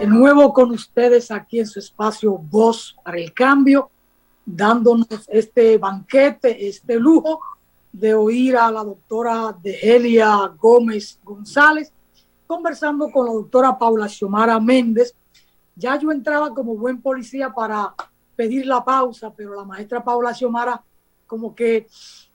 De nuevo con ustedes aquí en su espacio Voz para el Cambio, dándonos este banquete, este lujo de oír a la doctora Degelia Gómez González, conversando con la doctora Paula Xiomara Méndez. Ya yo entraba como buen policía para pedir la pausa, pero la maestra Paula Xiomara como que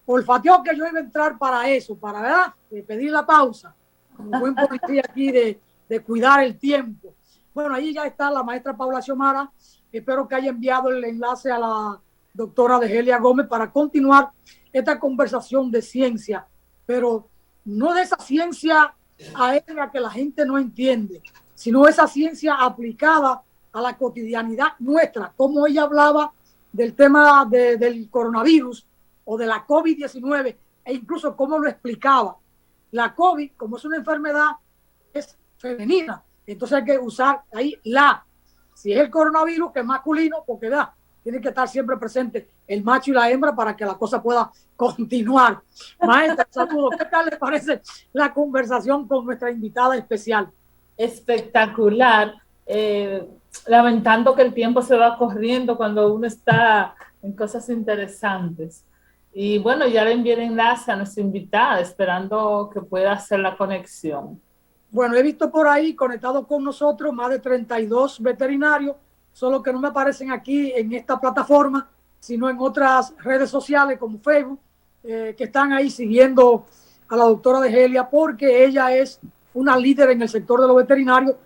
olfateó que yo iba a entrar para eso, para ¿verdad? De pedir la pausa, como buen policía aquí de cuidar el tiempo. Bueno, ahí ya está la maestra Paula Xiomara. Espero que haya enviado el enlace a la doctora Degelia Gómez para continuar esta conversación de ciencia, pero no de esa ciencia aérea que la gente no entiende, sino esa ciencia aplicada a la cotidianidad nuestra, como ella hablaba del tema del coronavirus o de la COVID-19 e incluso cómo lo explicaba. La COVID, como es una enfermedad, es femenina. Entonces hay que usar ahí la. Si es el coronavirus, que es masculino, porque da, tiene que estar siempre presente el macho y la hembra para que la cosa pueda continuar. Maestra, saludos. ¿Qué tal le parece la conversación con nuestra invitada especial? Espectacular. Lamentando que el tiempo se va corriendo cuando uno está en cosas interesantes. Y bueno, ya le envié el enlace a nuestra invitada, esperando que pueda hacer la conexión. Bueno, he visto por ahí conectados con nosotros más de 32 veterinarios, solo que no me aparecen aquí en esta plataforma, sino en otras redes sociales como Facebook, que están ahí siguiendo a la doctora Degelia, porque ella es una líder en el sector de los veterinarios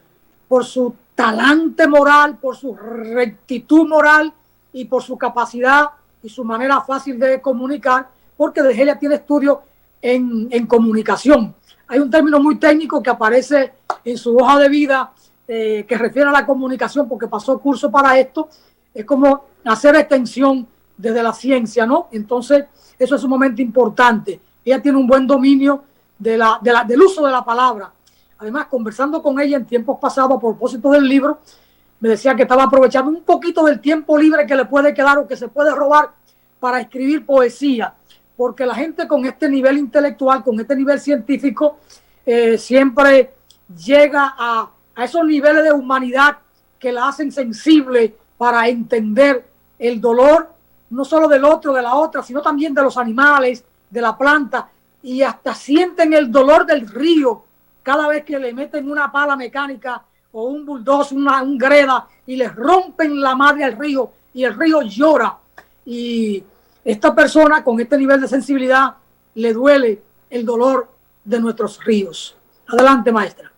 por su talante moral, por su rectitud moral y por su capacidad y su manera fácil de comunicar, porque Degelia tiene estudios en comunicación. Hay un término muy técnico que aparece en su hoja de vida que refiere a la comunicación porque pasó curso para esto. Es como hacer extensión desde la ciencia, ¿no? Entonces, eso es sumamente importante. Ella tiene un buen dominio del uso de la palabra. Además, conversando con ella en tiempos pasados a propósito del libro, me decía que estaba aprovechando un poquito del tiempo libre que le puede quedar o que se puede robar para escribir poesía. Porque la gente con este nivel intelectual, con este nivel científico, siempre llega a esos niveles de humanidad que la hacen sensible para entender el dolor, no solo del otro, de la otra, sino también de los animales, de la planta, y hasta sienten el dolor del río cada vez que le meten una pala mecánica o un bulldozer, un greda, y les rompen la madre al río, y el río llora. Y esta persona con este nivel de sensibilidad le duele el dolor de nuestros ríos. Adelante, maestra.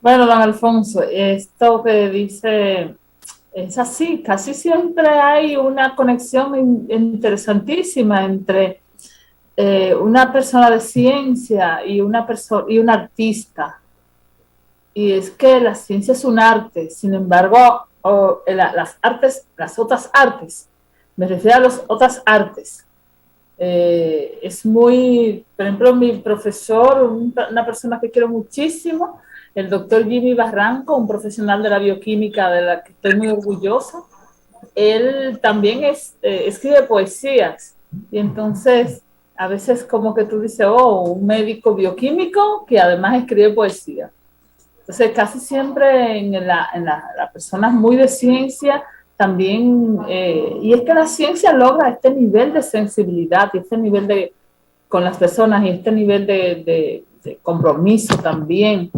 Bueno, don Alfonso, esto que dice es así, casi siempre hay una conexión interesantísima entre una persona de ciencia y un artista. Y es que la ciencia es un arte, sin embargo, las otras artes, me refiero a las otras artes. Es muy, por ejemplo, mi profesor, una persona que quiero muchísimo, el doctor Jimmy Barranco, un profesional de la bioquímica de la que estoy muy orgullosa. Él también escribe poesías y entonces a veces como que tú dices, oh, un médico bioquímico que además escribe poesía. Entonces casi siempre en las personas muy de ciencia también, y es que la ciencia logra este nivel de sensibilidad y este nivel con las personas y este nivel de compromiso también,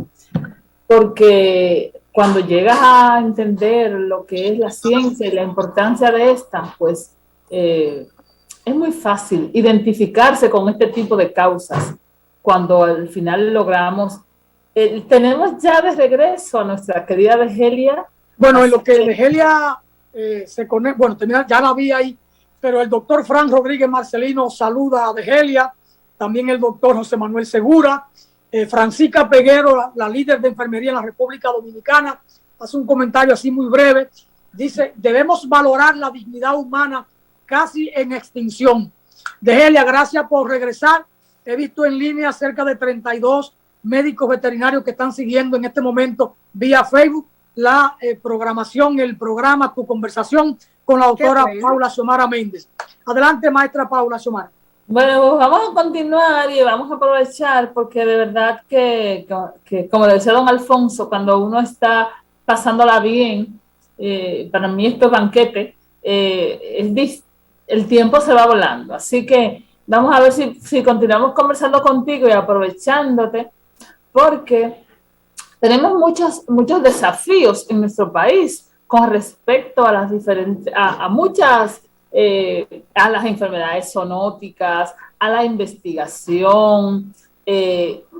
porque cuando llegas a entender lo que es la ciencia y la importancia de esta, pues es muy fácil identificarse con este tipo de causas cuando al final logramos. Tenemos ya de regreso a nuestra querida Degelia. Bueno, en lo que Degelia se conecta, bueno, ya la vi ahí, pero el doctor Fran Rodríguez Marcelino saluda a Degelia, también el doctor José Manuel Segura, Francisca Peguero, la líder de enfermería en la República Dominicana, hace un comentario así muy breve, dice, debemos valorar la dignidad humana casi en extinción. Degelia, gracias por regresar. He visto en línea cerca de 32 médicos veterinarios que están siguiendo en este momento vía Facebook la programación, el programa, tu conversación con la doctora Paula Xiomara Méndez. Adelante, maestra Paula Xiomara. Bueno, vamos a continuar y vamos a aprovechar porque de verdad que como decía don Alfonso, cuando uno está pasándola bien. Para mí esto es banquete. El tiempo se va volando. Así que vamos a ver si continuamos conversando contigo y aprovechándote, porque tenemos muchos desafíos en nuestro país con respecto a las diferentes, a muchas, a las enfermedades zoonóticas, a la investigación.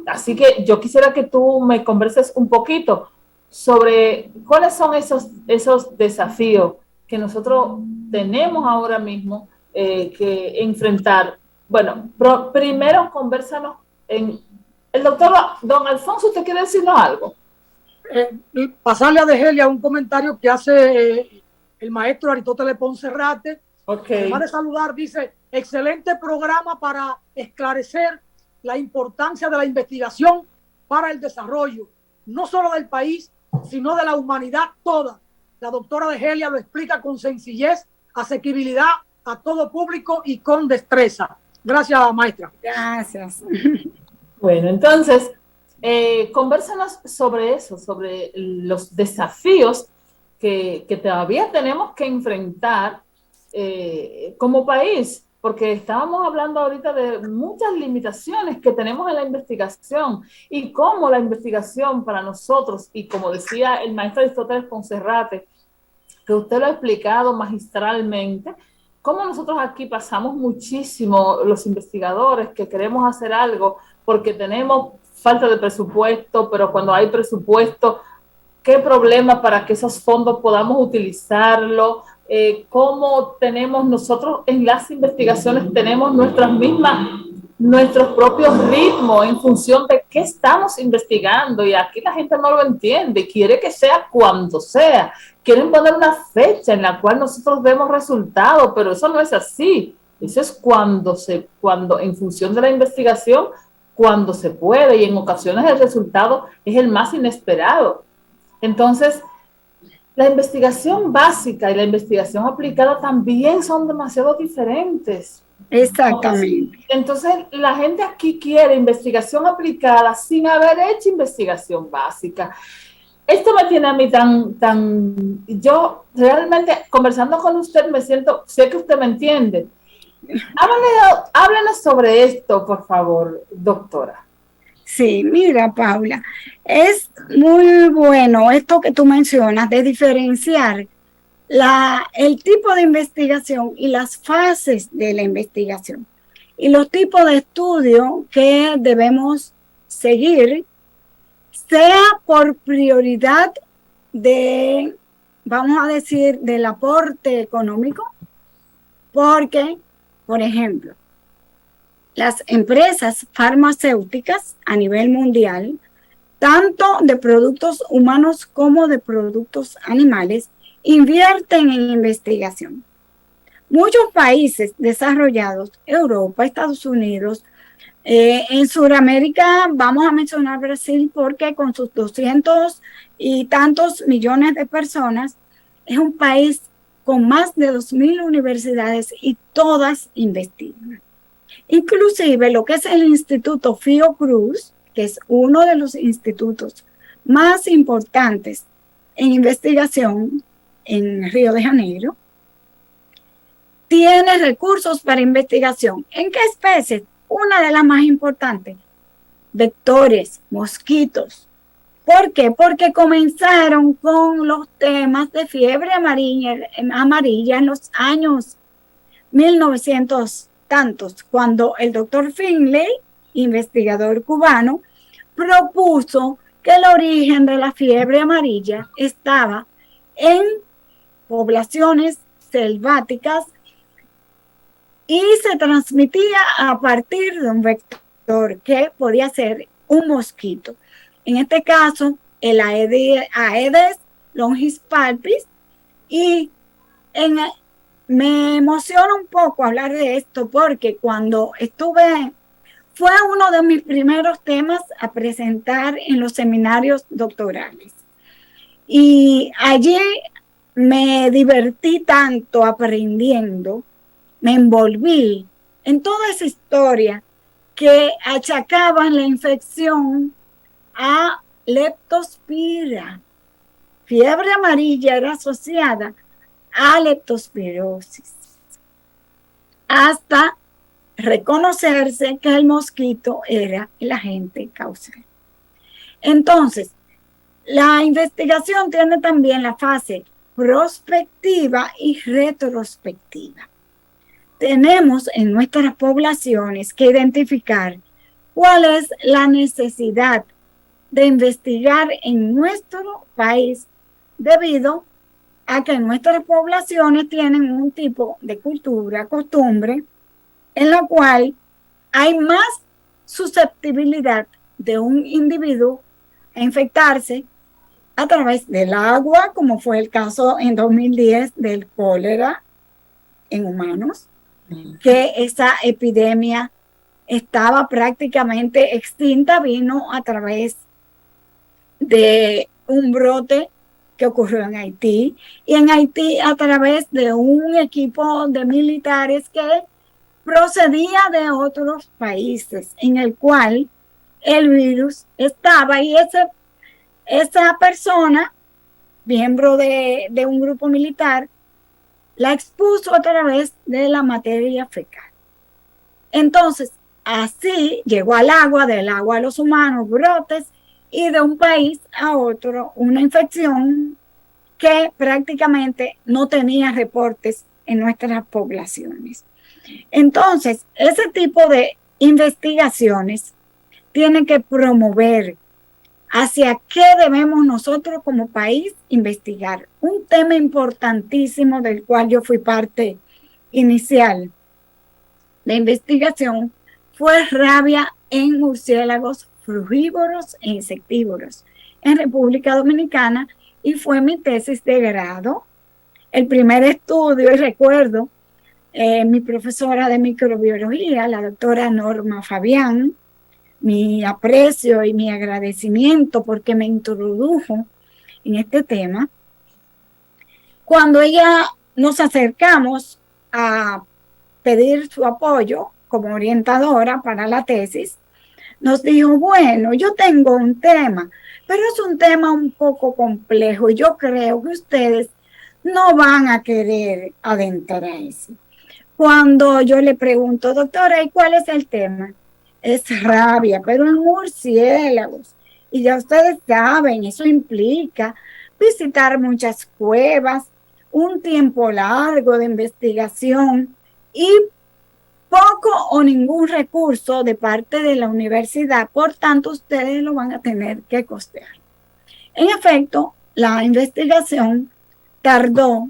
Así que yo quisiera que tú me converses un poquito sobre cuáles son esos desafíos que nosotros tenemos ahora mismo que enfrentar. Bueno, primero conversanos en... El doctor Don Alfonso, ¿usted quiere decirnos algo? Pasarle a Degelia un comentario que hace el maestro Aristóteles Poncerrate. Okay. Además de saludar, dice, excelente programa para esclarecer la importancia de la investigación para el desarrollo, no solo del país, sino de la humanidad toda. La doctora Degelia lo explica con sencillez, asequibilidad a todo público y con destreza. Gracias, maestra. Gracias. Bueno, entonces, convérsanos sobre eso, sobre los desafíos que todavía tenemos que enfrentar como país, porque estábamos hablando ahorita de muchas limitaciones que tenemos en la investigación y cómo la investigación para nosotros, y como decía el maestro Aristóteles Poncerrate, que usted lo ha explicado magistralmente, cómo nosotros aquí pasamos muchísimo los investigadores que queremos hacer algo porque tenemos falta de presupuesto, pero cuando hay presupuesto, qué problema para que esos fondos podamos utilizarlo, cómo tenemos nosotros en las investigaciones, tenemos nuestros propios ritmos en función de qué estamos investigando, y aquí la gente no lo entiende, quiere que sea cuando sea, quieren poner una fecha en la cual nosotros vemos resultados, pero eso no es así, eso es cuando en función de la investigación, cuando se puede, y en ocasiones el resultado es el más inesperado. Entonces, la investigación básica y la investigación aplicada también son demasiado diferentes. Exactamente. Entonces, la gente aquí quiere investigación aplicada sin haber hecho investigación básica. Esto me tiene a mí yo realmente conversando con usted me siento, sé que usted me entiende. Háblenos sobre esto, por favor, doctora. Sí, mira, Paula, es muy bueno esto que tú mencionas de diferenciar el tipo de investigación y las fases de la investigación y los tipos de estudio que debemos seguir, sea por prioridad vamos a decir, del aporte económico, porque, por ejemplo, las empresas farmacéuticas a nivel mundial, tanto de productos humanos como de productos animales, invierten en investigación. Muchos países desarrollados, Europa, Estados Unidos, en Sudamérica vamos a mencionar Brasil porque con sus 200 y tantos millones de personas es un país con más de 2.000 universidades y todas investigan. Inclusive lo que es el Instituto Fiocruz, que es uno de los institutos más importantes en investigación en Río de Janeiro, tiene recursos para investigación. ¿En qué especies? Una de las más importantes, vectores, mosquitos. ¿Por qué? Porque comenzaron con los temas de fiebre amarilla en los años 1900 tantos, cuando el doctor Finlay, investigador cubano, propuso que el origen de la fiebre amarilla estaba en poblaciones selváticas y se transmitía a partir de un vector que podía ser un mosquito. En este caso, el Aedes longispalpis, y me emociona un poco hablar de esto porque cuando fue uno de mis primeros temas a presentar en los seminarios doctorales. Y allí me divertí tanto aprendiendo, me envolví en toda esa historia que achacaban la infección a leptospira. fiebre amarilla era asociada a leptospirosis, hasta reconocerse que el mosquito era el agente causal. Entonces, la investigación tiene también la fase prospectiva y retrospectiva. Tenemos en nuestras poblaciones que identificar cuál es la necesidad de investigar en nuestro país debido a que nuestras poblaciones tienen un tipo de cultura, costumbre, en la cual hay más susceptibilidad de un individuo a infectarse a través del agua, como fue el caso en 2010 del cólera en humanos, que esa epidemia estaba prácticamente extinta, vino a través de un brote que ocurrió en Haití, y en Haití a través de un equipo de militares que procedía de otros países, en el cual el virus estaba, y esa persona, miembro de un grupo militar, la expuso a través de la materia fecal. Entonces, así llegó al agua, del agua a los humanos, brotes, y de un país a otro una infección que prácticamente no tenía reportes en nuestras poblaciones. Entonces, ese tipo de investigaciones tienen que promover hacia qué debemos nosotros como país investigar. Un tema importantísimo del cual yo fui parte inicial de investigación fue rabia en murciélagos frugívoros e insectívoros en República Dominicana, y fue mi tesis de grado. El primer estudio, y recuerdo, mi profesora de microbiología, la doctora Norma Fabián, mi aprecio y mi agradecimiento porque me introdujo en este tema. Cuando ella nos acercamos a pedir su apoyo como orientadora para la tesis, nos dijo, bueno, yo tengo un tema, pero es un tema un poco complejo y yo creo que ustedes no van a querer adentrarse. Cuando yo le pregunto, doctora, ¿y cuál es el tema? Es rabia, pero en murciélagos. Y ya ustedes saben, eso implica visitar muchas cuevas, un tiempo largo de investigación y poco o ningún recurso de parte de la universidad, por tanto ustedes lo van a tener que costear. En efecto, la investigación tardó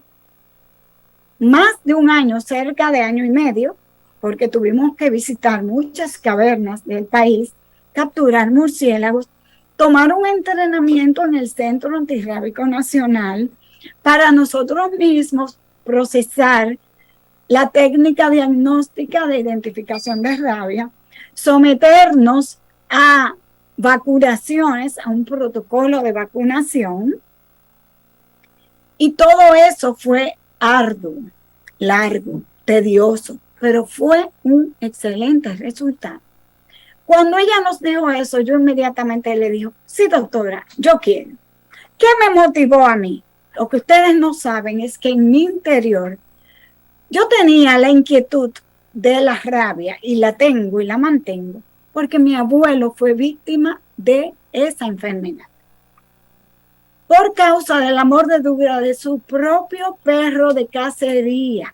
más de un año, cerca de año y medio, porque tuvimos que visitar muchas cavernas del país, capturar murciélagos, tomar un entrenamiento en el Centro Antirrábico Nacional para nosotros mismos procesar la técnica diagnóstica de identificación de rabia, someternos a vacunaciones, a un protocolo de vacunación, y todo eso fue arduo, largo, tedioso, pero fue un excelente resultado. Cuando ella nos dijo eso, yo inmediatamente le dije, sí, doctora, yo quiero. ¿Qué me motivó a mí? Lo que ustedes no saben es que en mi interior yo tenía la inquietud de la rabia, y la tengo y la mantengo, porque mi abuelo fue víctima de esa enfermedad por causa de la mordedura de su propio perro de cacería.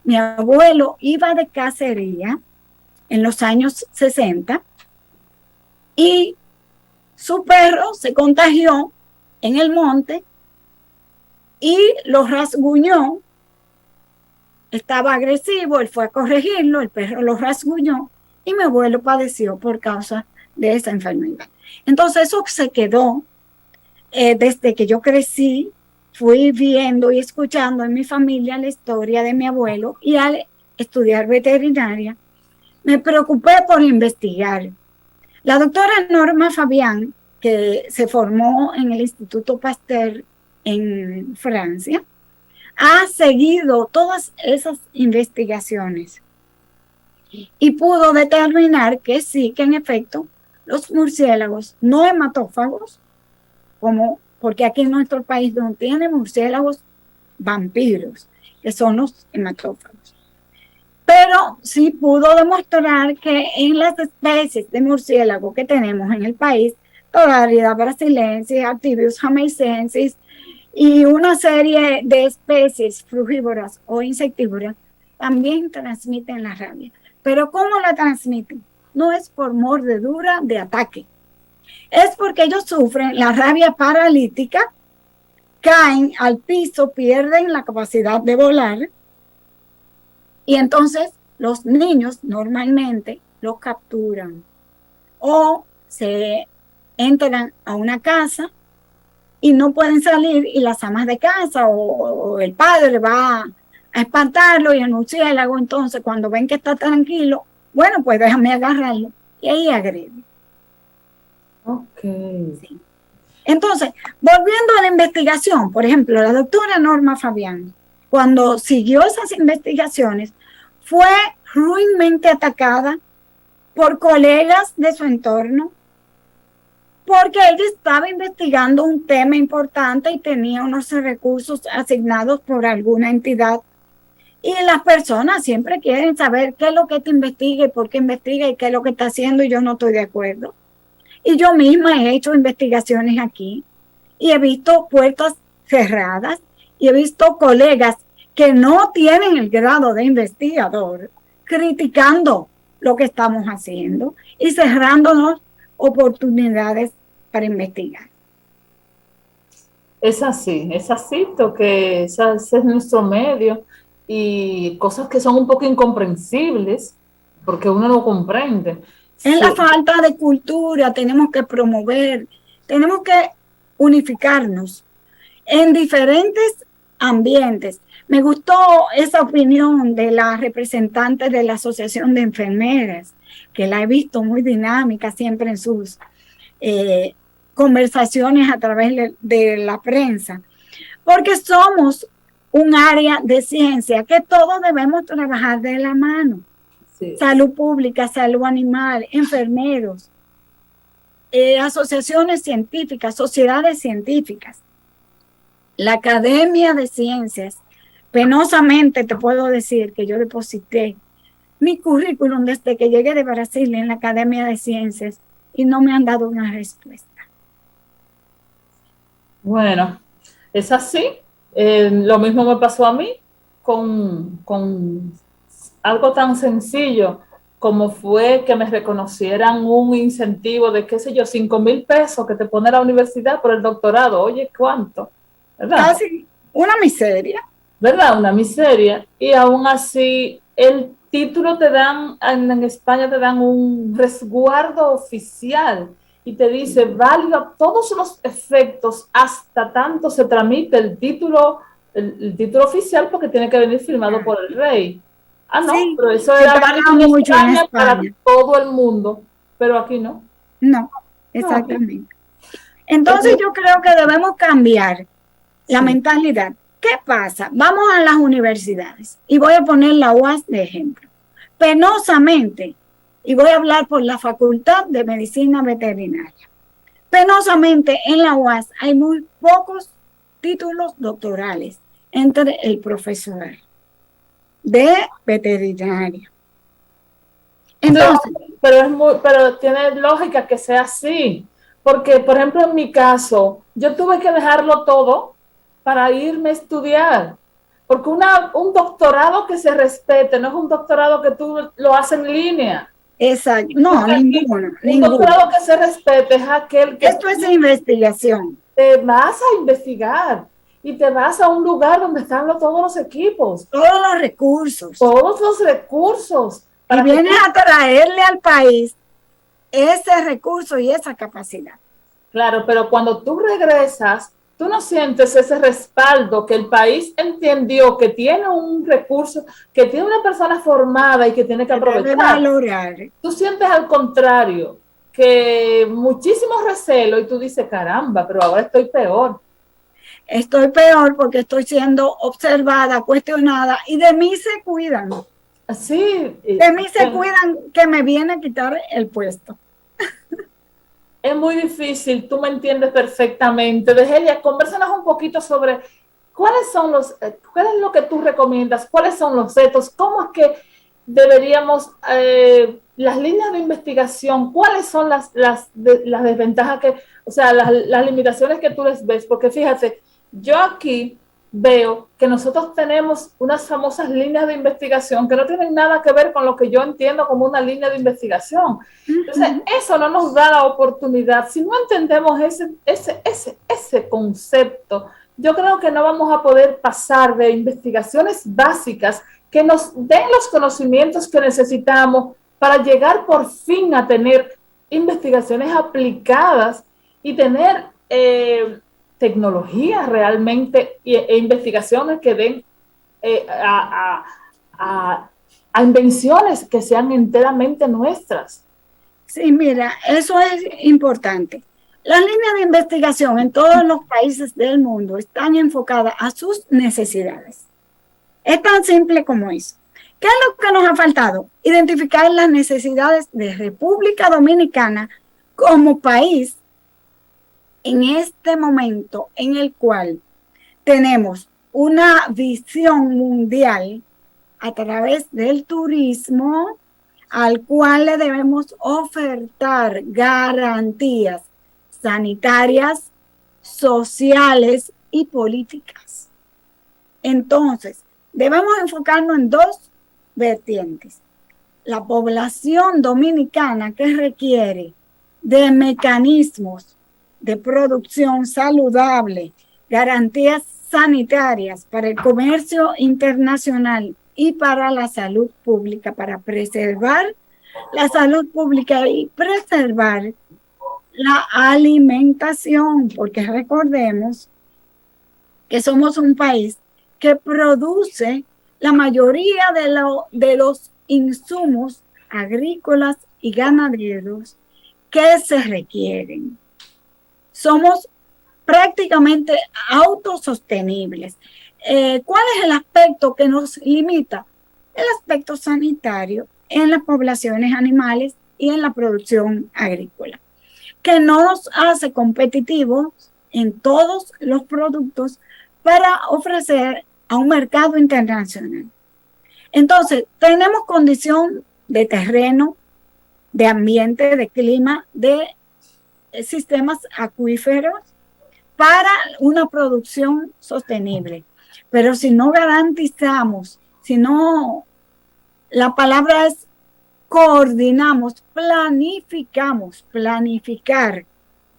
Mi abuelo iba de cacería en los años 60 y su perro se contagió en el monte y lo rasguñó. Estaba agresivo, él fue a corregirlo, el perro lo rasguñó y mi abuelo padeció por causa de esa enfermedad. Entonces eso se quedó desde que yo crecí, fui viendo y escuchando en mi familia la historia de mi abuelo, y al estudiar veterinaria me preocupé por investigar. La doctora Norma Fabián, que se formó en el Instituto Pasteur en Francia, ha seguido todas esas investigaciones y pudo determinar que sí, que en efecto los murciélagos no hematófagos, como porque aquí en nuestro país no tiene murciélagos vampiros, que son los hematófagos. Pero sí pudo demostrar que en las especies de murciélago que tenemos en el país, Torralida brasilensis, Activius jamaicensis y una serie de especies frugívoras o insectívoras también transmiten la rabia. Pero ¿cómo la transmiten? No es por mordedura de ataque, es porque ellos sufren la rabia paralítica, caen al piso, pierden la capacidad de volar, y entonces los niños normalmente los capturan o se entran a una casa y no pueden salir, y las amas de casa o el padre va a espantarlo, y el murciélago entonces cuando ven que está tranquilo, bueno, pues déjame agarrarlo, y ahí agrede. Ok. Sí. Entonces, volviendo a la investigación, por ejemplo, la doctora Norma Fabián, cuando siguió esas investigaciones, fue ruinmente atacada por colegas de su entorno, porque ella estaba investigando un tema importante y tenía unos recursos asignados por alguna entidad. Y las personas siempre quieren saber qué es lo que te investiga y por qué investiga y qué es lo que está haciendo, y yo no estoy de acuerdo. Y yo misma he hecho investigaciones aquí y he visto puertas cerradas y he visto colegas que no tienen el grado de investigador criticando lo que estamos haciendo y cerrándonos oportunidades para investigar. Es así, que ese es nuestro medio, y cosas que son un poco incomprensibles porque uno no comprende. Es la falta de cultura, tenemos que promover, tenemos que unificarnos en diferentes ambientes. Me gustó esa opinión de la representante de la Asociación de Enfermeras, que la he visto muy dinámica siempre en sus conversaciones a través de la prensa, porque somos un área de ciencia que todos debemos trabajar de la mano. Sí. Salud pública, salud animal, enfermeros, asociaciones científicas, sociedades científicas, la Academia de Ciencias. Penosamente te puedo decir que yo deposité mi currículum desde que llegué de Brasil en la Academia de Ciencias y no me han dado una respuesta. Bueno, es así. Lo mismo me pasó a mí con algo tan sencillo como fue que me reconocieran un incentivo de, qué sé yo, 5,000 pesos que te pone la universidad por el doctorado. Oye, ¿cuánto? ¿Verdad? Casi una miseria. ¿Verdad? Una miseria. Y aún así, el título te dan, en España te dan un resguardo oficial y te dice, válido a todos los efectos, hasta tanto se tramite el título oficial, porque tiene que venir firmado por el rey. Ah, no, sí, pero eso era mucho en España para todo el mundo, pero aquí no. No, exactamente. Entonces yo creo que debemos cambiar la mentalidad. ¿Qué pasa? Vamos a las universidades y voy a poner la UAS de ejemplo. Penosamente, y voy a hablar por la Facultad de Medicina Veterinaria, penosamente en la UAS hay muy pocos títulos doctorales entre el profesorado de veterinaria. Entonces, pero tiene lógica que sea así, porque por ejemplo en mi caso yo tuve que dejarlo todo para irme a estudiar, porque un doctorado que se respete no es un doctorado que tú lo haces en línea. Exacto, no, ninguno. Un doctorado que se respete es aquel que esto es investigación. Te vas a investigar y te vas a un lugar donde están todos los equipos. Todos los recursos. Todos los recursos. Y vienes a traerle al país ese recurso y esa capacidad. Claro, pero cuando tú regresas, tú no sientes ese respaldo que el país entendió que tiene un recurso, que tiene una persona formada y que tiene que aprovechar. Debe valorar. Tú sientes al contrario, que muchísimo recelo y tú dices, caramba, pero ahora estoy peor. Estoy peor porque estoy siendo observada, cuestionada y de mí se cuidan. Sí. De mí se cuidan que me viene a quitar el puesto. es muy difícil, tú me entiendes perfectamente. Degelia, convérsanos un poquito sobre cuáles son cuál es lo que tú recomiendas, cuáles son los retos, cómo es que deberíamos, las líneas de investigación, cuáles son las desventajas o sea, las limitaciones que tú les ves, porque fíjate, yo aquí veo que nosotros tenemos unas famosas líneas de investigación que no tienen nada que ver con lo que yo entiendo como una línea de investigación. Entonces, eso no nos da la oportunidad. Si no entendemos ese concepto, yo creo que no vamos a poder pasar de investigaciones básicas que nos den los conocimientos que necesitamos para llegar por fin a tener investigaciones aplicadas y tener tecnologías realmente e investigaciones que den a invenciones que sean enteramente nuestras. Sí, mira, eso es importante. Las líneas de investigación en todos los países del mundo están enfocadas a sus necesidades. Es tan simple como eso. ¿Qué es lo que nos ha faltado? Identificar las necesidades de República Dominicana como país en este momento en el cual tenemos una visión mundial a través del turismo al cual le debemos ofertar garantías sanitarias, sociales y políticas. Entonces, debemos enfocarnos en dos vertientes. La población dominicana que requiere de mecanismos de producción saludable, garantías sanitarias para el comercio internacional y para la salud pública, para preservar la salud pública y preservar la alimentación, porque recordemos que somos un país que produce la mayoría de los insumos agrícolas y ganaderos que se requieren. Somos prácticamente autosostenibles. ¿Cuál es el aspecto que nos limita? El aspecto sanitario en las poblaciones animales y en la producción agrícola, que nos hace competitivos en todos los productos para ofrecer a un mercado internacional. Entonces, tenemos condición de terreno, de ambiente, de clima, de sistemas acuíferos para una producción sostenible. Pero si no garantizamos, si no, la palabra es coordinamos, planificar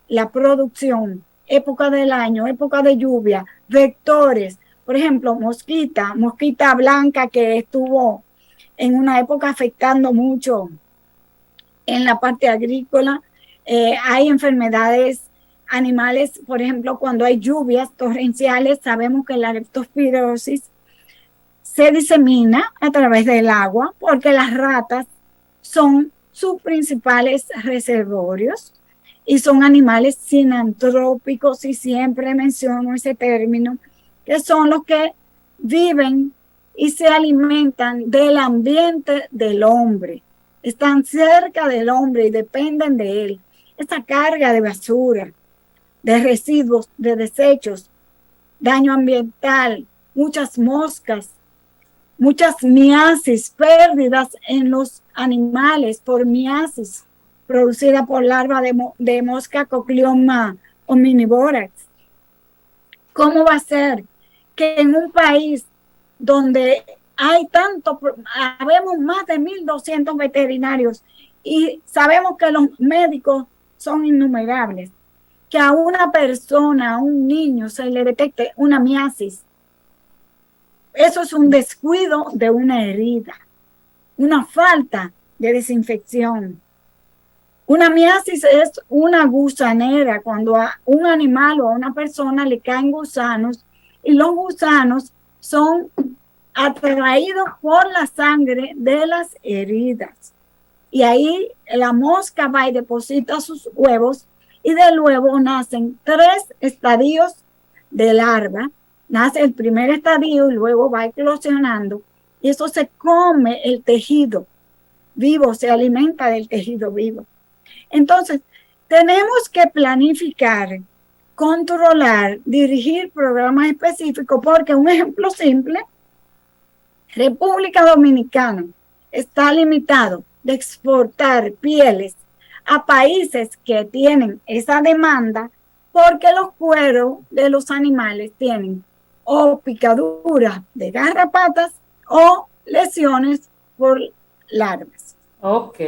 la producción, época del año, época de lluvia, vectores, por ejemplo, mosquita blanca que estuvo en una época afectando mucho en la parte agrícola. Hay enfermedades animales, por ejemplo, cuando hay lluvias torrenciales, sabemos que la leptospirosis se disemina a través del agua porque las ratas son sus principales reservorios y son animales sinantrópicos, y siempre menciono ese término, que son los que viven y se alimentan del ambiente del hombre. Están cerca del hombre y dependen de él. Esta carga de basura, de residuos, de desechos, daño ambiental, muchas moscas, muchas miasis, pérdidas en los animales por miasis producida por larva de mosca Cochleoma omnivorax. ¿Cómo va a ser que en un país donde hay habemos más de 1.200 veterinarios y sabemos que los médicos son innumerables, que a una persona, a un niño se le detecte una miasis? Eso es un descuido de una herida, una falta de desinfección. Una miasis es una gusanera, cuando a un animal o a una persona le caen gusanos, y los gusanos son atraídos por la sangre de las heridas. Y ahí la mosca va y deposita sus huevos, y del huevo nacen 3 estadios de larva. Nace el primer estadio y luego va eclosionando, y eso se come el tejido vivo, se alimenta del tejido vivo. Entonces, tenemos que planificar, controlar, dirigir programas específicos, porque un ejemplo simple, República Dominicana está limitado de exportar pieles a países que tienen esa demanda porque los cueros de los animales tienen o picaduras de garrapatas o lesiones por larvas. Ok.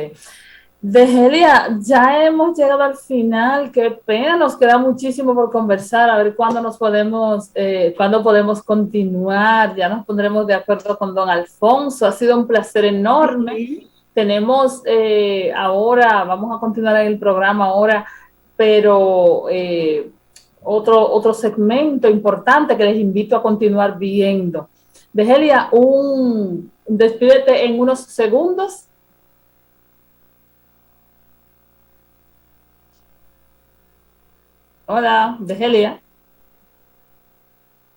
Degelia, ya hemos llegado al final, qué pena, nos queda muchísimo por conversar, a ver cuándo podemos continuar, ya nos pondremos de acuerdo con don Alfonso, ha sido un placer enorme. Sí. Tenemos ahora, vamos a continuar en el programa ahora, pero otro segmento importante que les invito a continuar viendo. Degelia, despídete en unos segundos. Hola, Degelia.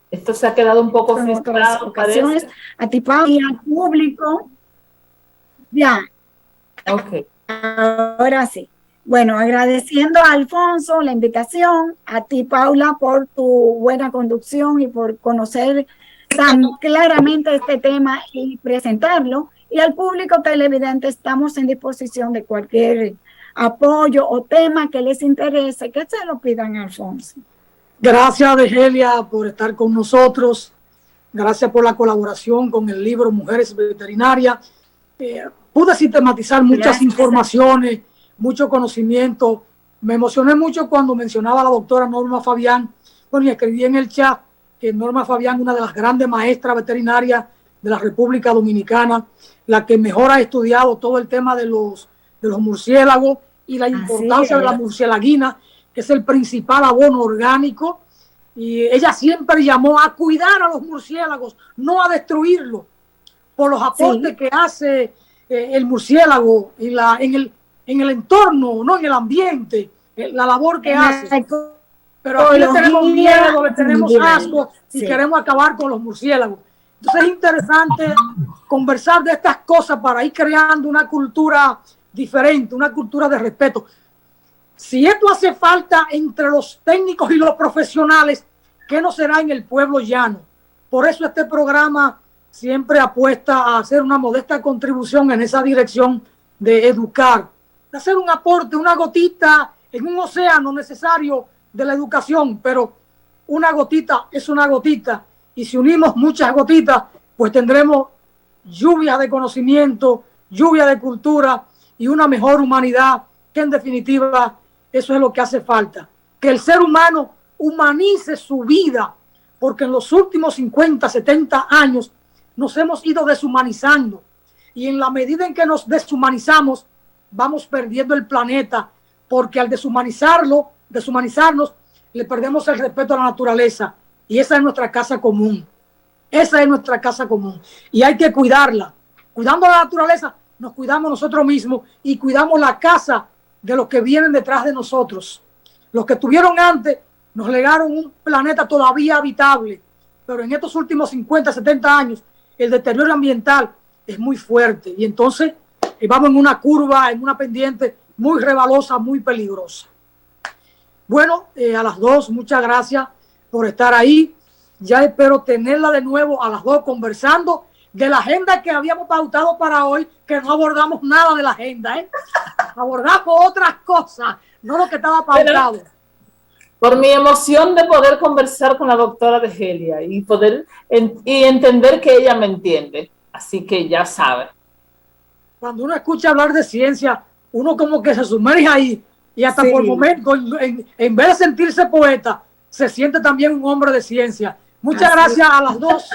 Esto se ha quedado un poco frustrado, parece. A ti, Paula, y al público. Ya. Ok. Ahora sí. Bueno, agradeciendo a Alfonso la invitación, a ti, Paula, por tu buena conducción y por conocer tan claramente este tema y presentarlo. Y al público televidente, estamos en disposición de cualquier apoyo o tema que les interese, que se lo pidan a Alfonso. Gracias, Degelia, por estar con nosotros. Gracias por la colaboración con el libro Mujeres Veterinarias. Pude sistematizar muchas informaciones, mucho conocimiento. Me emocioné mucho cuando mencionaba a la doctora Norma Fabián. Bueno, y escribí en el chat que Norma Fabián, una de las grandes maestras veterinarias de la República Dominicana, la que mejor ha estudiado todo el tema de los murciélagos y la importancia de la murcielaguina, que es el principal abono orgánico. Y ella siempre llamó a cuidar a los murciélagos, no a destruirlos, por los aportes que hace el murciélago en el entorno, no en el ambiente, la labor que hace. Pero aquí le tenemos miedo, le tenemos asco y queremos acabar con los murciélagos. Entonces es interesante conversar de estas cosas para ir creando una cultura diferente, una cultura de respeto. Si esto hace falta entre los técnicos y los profesionales, ¿qué no será en el pueblo llano? Por eso este programa siempre apuesta a hacer una modesta contribución en esa dirección de educar, de hacer un aporte, una gotita en un océano necesario de la educación, pero una gotita es una gotita, y si unimos muchas gotitas, pues tendremos lluvia de conocimiento, lluvia de cultura y una mejor humanidad, que en definitiva eso es lo que hace falta, que el ser humano humanice su vida, porque en los últimos 50, 70 años nos hemos ido deshumanizando, y en la medida en que nos deshumanizamos, vamos perdiendo el planeta, porque al deshumanizarnos, le perdemos el respeto a la naturaleza, y esa es nuestra casa común. Esa es nuestra casa común, y hay que cuidarla. Cuidando la naturaleza, nos cuidamos nosotros mismos y cuidamos la casa de los que vienen detrás de nosotros. Los que tuvieron antes nos legaron un planeta todavía habitable, pero en estos últimos 50, 70 años el deterioro ambiental es muy fuerte, y entonces vamos en una curva, en una pendiente muy rebalosa, muy peligrosa. Bueno, a las dos, muchas gracias por estar ahí. Ya espero tenerla de nuevo a las dos conversando de la agenda que habíamos pautado para hoy, que no abordamos nada de la agenda, abordamos otras cosas, no lo que estaba pautado. Pero, por mi emoción de poder conversar con la doctora Degelia y poder entender que ella me entiende, así que ya sabe. Cuando uno escucha hablar de ciencia, uno como que se sumerge ahí, y hasta por momentos, en vez de sentirse poeta, se siente también un hombre de ciencia. Muchas gracias a las dos.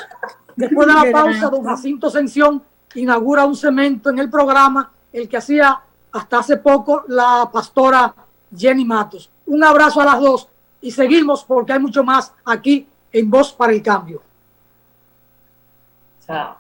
Después de la pausa, don Jacinto Ascensión inaugura un segmento en el programa, el que hacía hasta hace poco la pastora Jenny Matos. Un abrazo a las dos y seguimos, porque hay mucho más aquí en Voz para el Cambio. Chao.